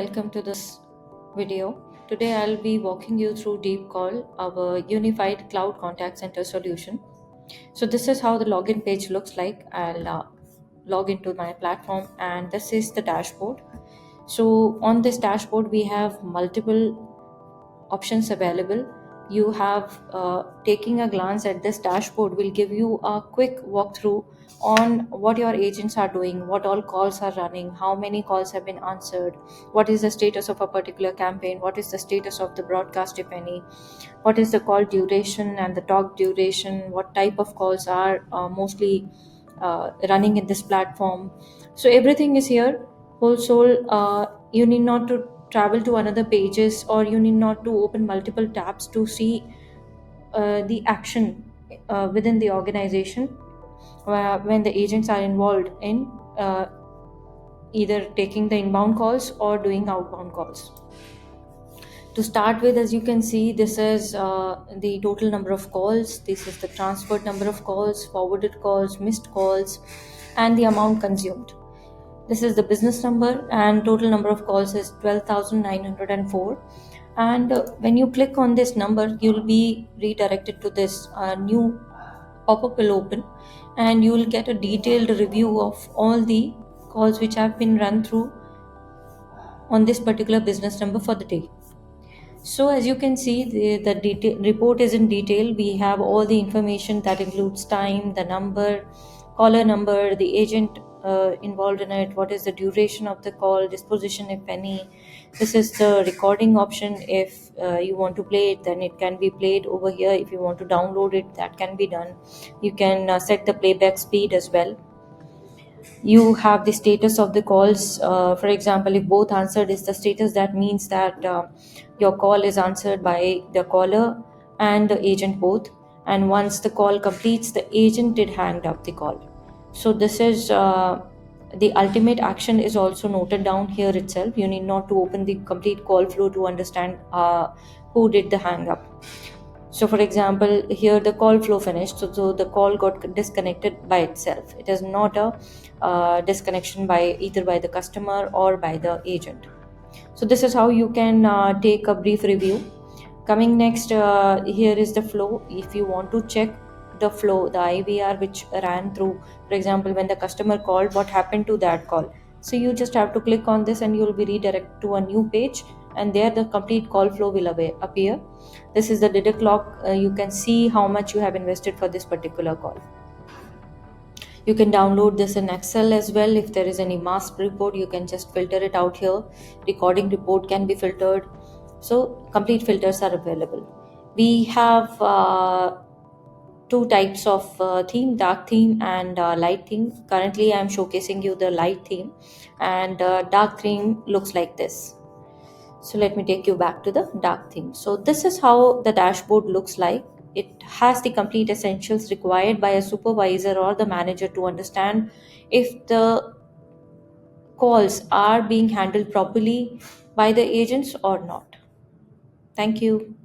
welcome to this video. Today I'll be walking you through DeepCall, our unified cloud contact center solution. So this is how the login page looks like. I'll log into my platform and this is the dashboard. So on this dashboard we have multiple options available. You have taking a glance at this dashboard will give you a quick walkthrough on what your agents are doing, what all calls are running, how many calls have been answered, what is the status of a particular campaign, what is the status of the broadcast, if any, what is the call duration and the talk duration, what type of calls are mostly running in this platform. So everything is here wholesale. You need not to travel to another pages, or you need not to open multiple tabs to see the action within the organization when the agents are involved in either taking the inbound calls or doing outbound calls. To start with, as you can see, this is the total number of calls, this is the transferred number of calls, forwarded calls, missed calls, and the amount consumed. This is the business number, and total number of calls is 12,904. And when you click on this number, you'll be redirected to this new pop-up will open, and you will get a detailed review of all the calls which have been run through on this particular business number for the day. So as you can see, the detail report is in detail. We have all the information that includes time, the number, caller number, the agent involved in it, what is the duration of the call, disposition, if any. This is the recording option. If you want to play it, then it can be played over here. If you want to download it, that can be done. You can set the playback speed as well. You have the status of the calls. For example, if both answered is the status, that means that your call is answered by the caller and the agent both, and once the call completes, the agent did hang up the call. So this is the ultimate action is also noted down here itself. You need not to open the complete call flow to understand who did the hang up. So for example, here the call flow finished, so the call got disconnected by itself. It is not a disconnection by either by the customer or by the agent. So this is how you can take a brief review. Coming next, here is the flow. If you want to check the flow, the IVR which ran through, for example, when the customer called, what happened to that call. So you just have to click on this and you will be redirected to a new page, and there the complete call flow will appear. This is the deduct log. You can see how much you have invested for this particular call. You can download this in Excel as well. If there is any mask report, you can just filter it out here. Recording report can be filtered. So complete filters are available. We have two types of theme, dark theme and light theme. Currently I am showcasing you the light theme, and dark theme looks like this. So let me take you back to the dark theme. So this is how the dashboard looks like. It has the complete essentials required by a supervisor or the manager to understand if the calls are being handled properly by the agents or not. Thank you.